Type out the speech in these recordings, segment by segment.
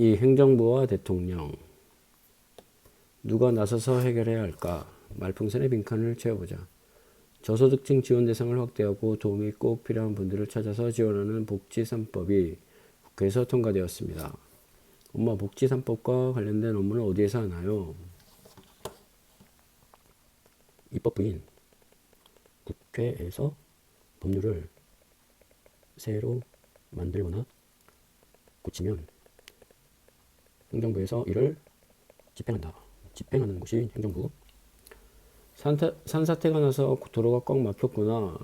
이 행정부와 대통령 누가 나서서 해결해야 할까? 말풍선의 빈칸을 채워보자. 저소득층 지원 대상을 확대하고 도움이 꼭 필요한 분들을 찾아서 지원하는 복지 3법이 국회에서 통과되었습니다. 엄마, 복지 3법과 관련된 업무는 어디에서 하나요? 입법부인 국회에서 법률을 새로 만들거나 고치면 행정부에서 이를 집행한다. 집행하는 곳이 행정부. 산사태가 나서 도로가 꽉 막혔구나.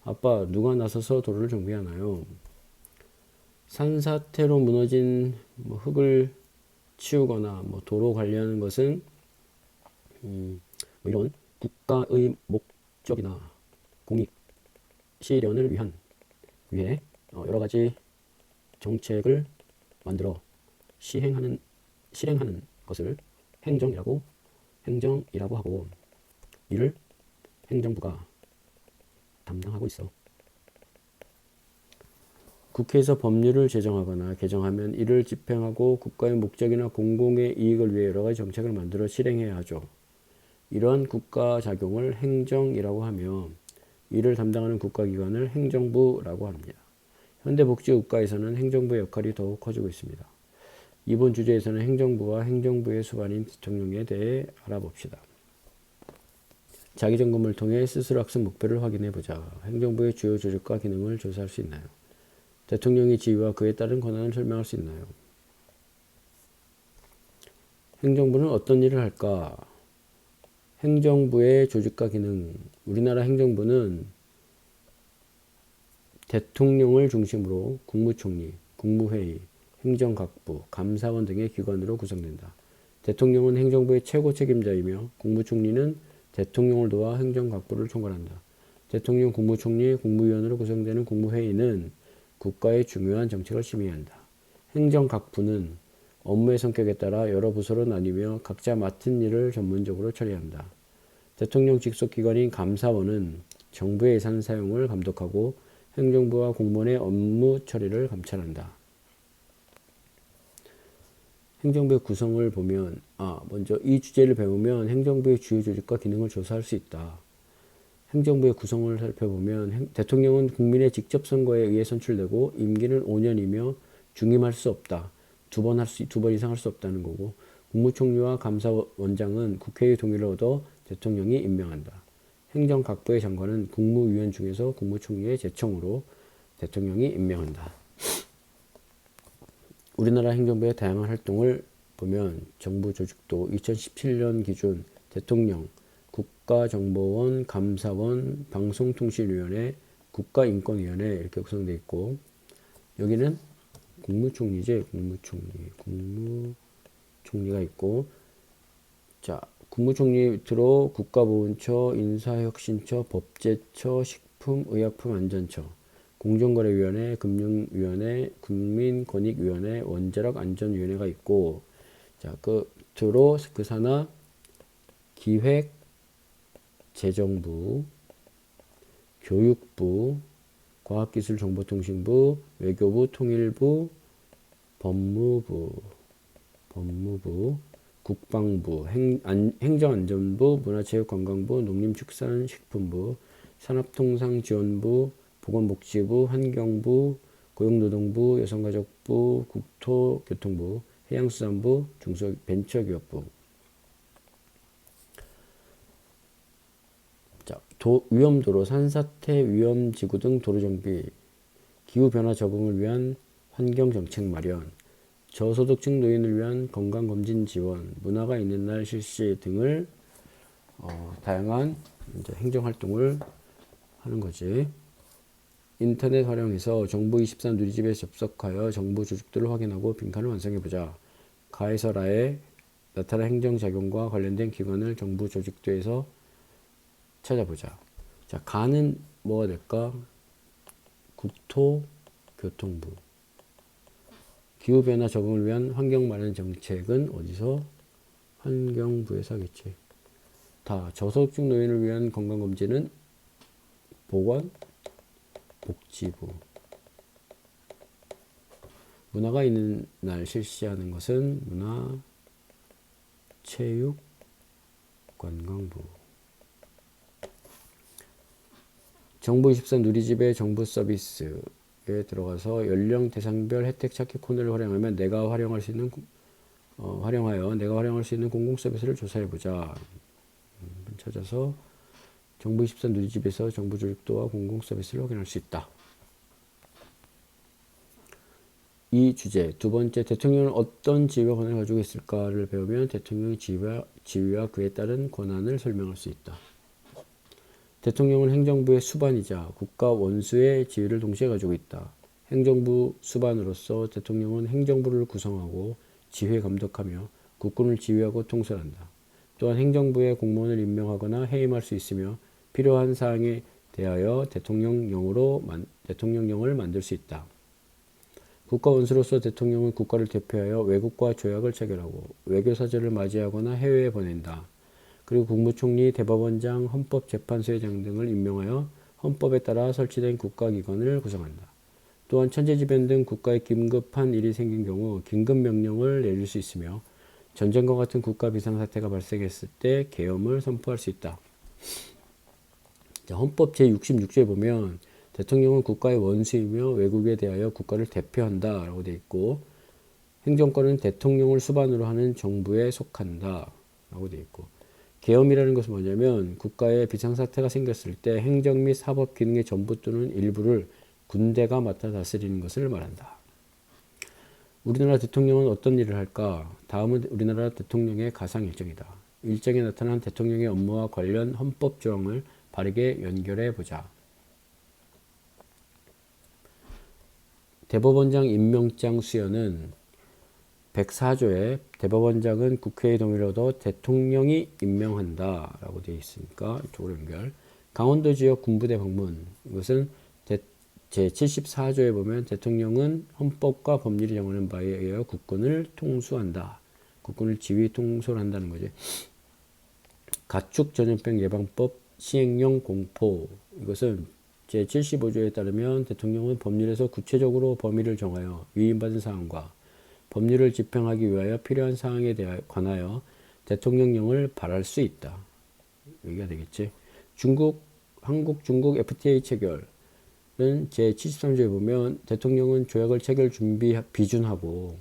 아빠, 누가 나서서 도로를 정비하나요? 산사태로 무너진 흙을 치우거나 도로 관리하는 것은 이런 국가의 목적이나 공익 실현을 위해 여러 가지 정책을 만들어 실행하는 것을 행정이라고 하고, 이를 행정부가 담당하고 있어. 국회에서 법률을 제정하거나 개정하면 이를 집행하고 국가의 목적이나 공공의 이익을 위해 여러 가지 정책을 만들어 실행해야 하죠. 이러한 국가 작용을 행정이라고 하며 이를 담당하는 국가기관을 행정부라고 합니다. 현대복지국가에서는 행정부의 역할이 더욱 커지고 있습니다. 이번 주제에서는 행정부와 행정부의 수반인 대통령에 대해 알아봅시다. 자기점검을 통해 스스로 학습 목표를 확인해보자. 행정부의 주요 조직과 기능을 조사할 수 있나요? 대통령의 지위와 그에 따른 권한을 설명할 수 있나요? 행정부는 어떤 일을 할까? 행정부의 조직과 기능. 우리나라 행정부는 대통령을 중심으로 국무총리, 국무회의, 행정각부, 감사원 등의 기관으로 구성된다. 대통령은 행정부의 최고 책임자이며 국무총리는 대통령을 도와 행정각부를 총괄한다. 대통령, 국무총리, 국무위원으로 구성되는 국무회의는 국가의 중요한 정책을 심의한다. 행정각부는 업무의 성격에 따라 여러 부서로 나뉘며 각자 맡은 일을 전문적으로 처리한다. 대통령 직속 기관인 감사원은 정부의 예산 사용을 감독하고 행정부와 공무원의 업무 처리를 감찰한다. 행정부의 구성을 보면 먼저 이 주제를 배우면 행정부의 주요 조직과 기능을 조사할 수 있다. 행정부의 구성을 살펴보면 대통령은 국민의 직접 선거에 의해 선출되고 임기는 5년이며 중임할 수 없다. 두 번 이상 할 수 없다는 거고, 국무총리와 감사원장은 국회의 동의를 얻어 대통령이 임명한다. 행정각부의 장관은 국무위원 중에서 국무총리의 제청으로 대통령이 임명한다. 우리나라 행정부의 다양한 활동을 보면 정부 조직도 2017년 기준 대통령, 국가정보원, 감사원, 방송통신위원회, 국가인권위원회 이렇게 구성되어 있고, 여기는 국무총리제, 국무총리가 있고, 자, 국무총리 밑으로 국가보훈처, 인사혁신처, 법제처, 식품의약품안전처, 공정거래위원회, 금융위원회, 국민권익위원회, 원자력안전위원회가 있고, 자, 끝으로 그 산하 기획재정부, 교육부, 과학기술정보통신부, 외교부, 통일부, 법무부, 국방부, 행정안전부, 문화체육관광부, 농림축산식품부, 산업통상지원부, 보건복지부, 환경부, 고용노동부, 여성가족부, 국토교통부, 해양수산부, 중소벤처기업부. 자, 위험도로, 산사태, 위험지구 등 도로정비, 기후변화 적응을 위한 환경정책 마련, 저소득층 노인을 위한 건강검진 지원, 문화가 있는 날 실시 등을 다양한 이제 행정활동을 하는 거지. 인터넷 활용해서 정부24 누리집에 접속하여 정부 조직들을 확인하고 빈칸을 완성해보자. 가에서 라에 나타난 행정작용과 관련된 기관을 정부 조직도에서 찾아보자. 자, 가는 뭐가 될까? 국토교통부. 기후변화 적응을 위한 환경 마련 정책은 어디서? 환경부에서 하겠지. 저소득층 노인을 위한 건강검진은 보건복지부. 문화가 있는 날 실시하는 것은 문화, 체육, 관광부. 정부24 누리집의 정부 서비스에 들어가서 연령 대상별 혜택 찾기 코너를 활용하면 내가 활용할 수 있는 공공 서비스를 조사해 보자. 찾아서 정부24 누리집에서 정부 조직도와 공공 서비스를 확인할 수 있다. 이 주제 두 번째, 대통령은 어떤 지위와 권한을 가지고 있을까를 배우면 대통령의 지위와 그에 따른 권한을 설명할 수 있다. 대통령은 행정부의 수반이자 국가 원수의 지위를 동시에 가지고 있다. 행정부 수반으로서 대통령은 행정부를 구성하고 지휘 감독하며 국군을 지휘하고 통솔한다. 또한 행정부의 공무원을 임명하거나 해임할 수 있으며 필요한 사항에 대하여 대통령령을 만들 수 있다. 국가 원수로서 대통령은 국가를 대표하여 외국과 조약을 체결하고 외교사절을 맞이하거나 해외에 보낸다. 그리고 국무총리, 대법원장, 헌법재판소장 등을 임명하여 헌법에 따라 설치된 국가기관을 구성한다. 또한 천재지변 등 국가에 긴급한 일이 생긴 경우 긴급명령을 내릴 수 있으며 전쟁과 같은 국가 비상사태가 발생했을 때 계엄을 선포할 수 있다. 헌법 제66조에 보면 대통령은 국가의 원수이며 외국에 대하여 국가를 대표한다 라고 되어 있고, 행정권은 대통령을 수반으로 하는 정부에 속한다 라고 되어 있고, 계엄이라는 것은 뭐냐면 국가에 비상사태가 생겼을 때 행정 및 사법 기능의 전부 또는 일부를 군대가 맡아 다스리는 것을 말한다. 우리나라 대통령은 어떤 일을 할까? 다음은 우리나라 대통령의 가상 일정이다. 일정에 나타난 대통령의 업무와 관련 헌법 조항을 바르게 연결해 보자. 대법원장 임명장 수여는 104조에 대법원장은 국회의 동의를 얻어 대통령이 임명한다 라고 되어 있으니까 이쪽으로 연결. 강원도 지역 군부대 방문, 이것은 제74조에 보면 대통령은 헌법과 법률이 정하는 바에 의하여 국군을 통수한다. 국군을 지휘 통솔한다는 거지. 가축 전염병 예방법 시행령 공포, 이것은 제75조에 따르면 대통령은 법률에서 구체적으로 범위를 정하여 위임받은 사항과 법률을 집행하기 위하여 필요한 사항에 관하여 대통령령을 발할 수 있다. 여기가 되겠지. 한국 중국 FTA 체결은 제73조에 보면 대통령은 조약을 체결 비준하고,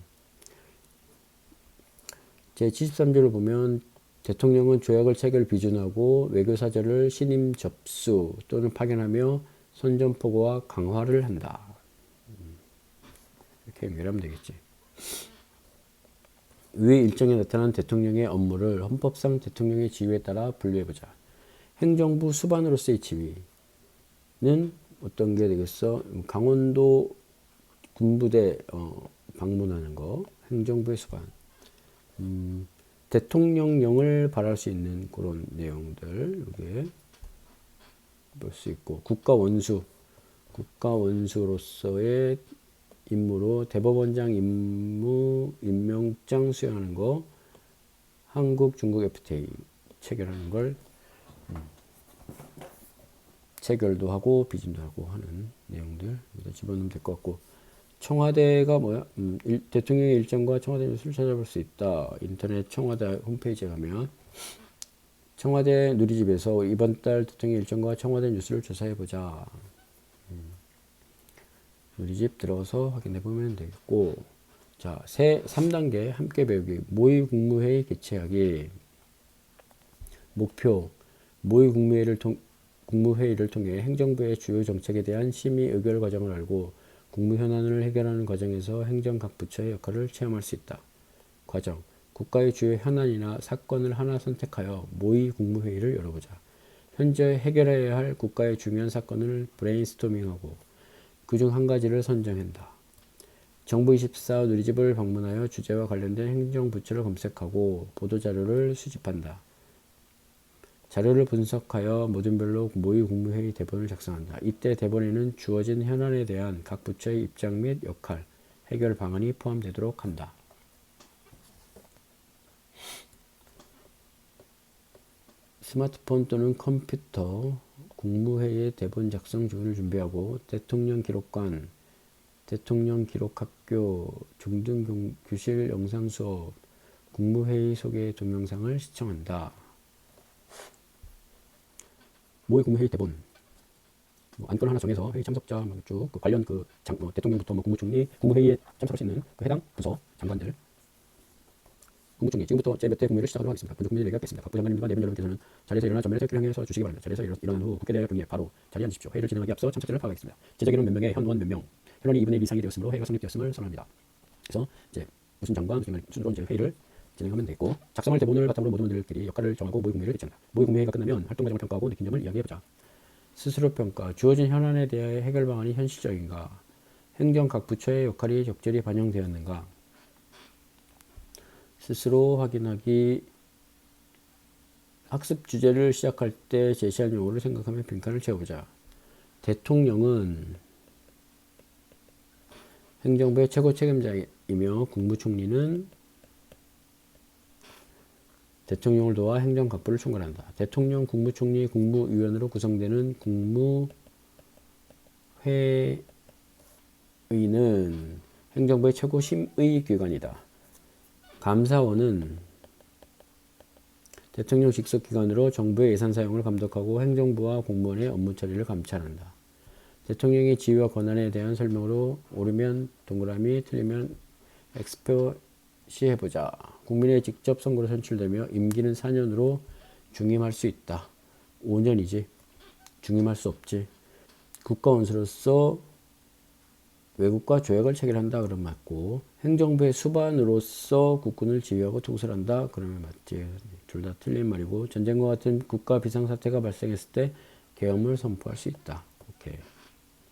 제73조를 보면 대통령은 조약을 체결 비준하고 외교사절을 신임 접수 또는 파견하며 선전포고와 강화를 한다. 이렇게 연결하면 되겠지. 위 일정에 나타난 대통령의 업무를 헌법상 대통령의 지위에 따라 분류해보자. 행정부 수반으로서의 지위는 어떤 게 되겠어? 강원도 군부대 방문하는 거, 행정부의 수반. 대통령령을 발할 수 있는 그런 내용들 여기에 볼 수 있고, 국가원수로서의 임무로 대법원장 임명장 수여하는 거, 한국 중국 FTA 체결하는 걸 체결도 하고 비준도 하고 하는 내용들 여기다 집어넣으면 될 것 같고, 청와대가 뭐야? 대통령의 일정과 청와대 뉴스를 찾아볼 수 있다. 인터넷 청와대 홈페이지에 가면 청와대 누리집에서 이번 달 대통령 일정과 청와대 뉴스를 조사해보자. 누리집 들어가서 확인해보면 되겠고, 자, 3단계 함께 배우기. 모의 국무회의 개최하기. 목표, 모의 국무회의를 통해 행정부의 주요 정책에 대한 심의 의결 과정을 알고 국무 현안을 해결하는 과정에서 행정 각 부처의 역할을 체험할 수 있다. 과정, 국가의 주요 현안이나 사건을 하나 선택하여 모의 국무회의를 열어보자. 현재 해결해야 할 국가의 중요한 사건을 브레인스토밍하고 그중 한 가지를 선정한다. 정부24 누리집을 방문하여 주제와 관련된 행정부처를 검색하고 보도자료를 수집한다. 자료를 분석하여 모든별로 모의 국무회의 대본을 작성한다. 이때 대본에는 주어진 현안에 대한 각 부처의 입장 및 역할, 해결 방안이 포함되도록 한다. 스마트폰 또는 컴퓨터 국무회의의 대본 작성 조를 준비하고 대통령 기록관, 대통령 기록학교 중등교실 영상수업 국무회의 소개 동영상을 시청한다. 모의 국무회의 대본 안건 하나 정해서 회의 참석자 쭉 관련 대통령부터 국무총리 국무회의에 참석할 수 있는 해당 부서 장관들 국무총리 지금부터 제 몇 회 국무회의를 시작하도록 하겠습니다. 먼저 국무회의를 얘기하겠습니다. 각 부장관님과 내분 여러분께서는 자리에서 일어나 전면에 태극기를 향해서 주시기 바랍니다. 자리에서 일어난 후 국회 대화 경위에 바로 자리에 앉으십시오. 회의를 진행하기 앞서 참석자를 파악하겠습니다. 제자기는 몇 명의 현원 몇 명, 현원이 2분의 1 이상이 되었으므로 회의가 성립되었음을 선언합니다. 그래서 이제 무슨 장관 순으로 이제 회의를 진행하면 되겠고, 작성할 대본을 바탕으로 모든 분들끼리 역할을 정하고 모의 국무회의를 개최한다. 모의 국무회의가 끝나면 활동 과정을 평가하고 느낀 점을 이야기해보자. 스스로 평가. 주어진 현안에 대하여 해결 방안이 현실적인가? 행정 각 부처의 역할이 적절히 반영되었는가? 스스로 확인하기. 학습 주제를 시작할 때 제시한 용어를 생각하며 빈칸을 채워보자. 대통령은 행정부의 최고 책임자이며 국무총리는 대통령을 도와 행정각부를 총괄한다. 대통령, 국무총리, 국무위원으로 구성되는 국무회의는 행정부의 최고 심의기관이다. 감사원은 대통령 직속 기관으로 정부의 예산 사용을 감독하고 행정부와 공무원의 업무 처리를 감찰한다. 대통령의 지위와 권한에 대한 설명으로 옳으면 동그라미, 틀리면 X표시해보자. 국민의 직접 선거로 선출되며 임기는 4년으로 중임할 수 있다. 5년이지. 중임할 수 없지. 국가원수로서 외국과 조약을 체결한다 그러면 맞고, 행정부의 수반으로서 국군을 지휘하고 통솔한다 그러면 맞지. 둘 다 틀린 말이고, 전쟁과 같은 국가 비상사태가 발생했을 때 계엄을 선포할 수 있다. 오케이.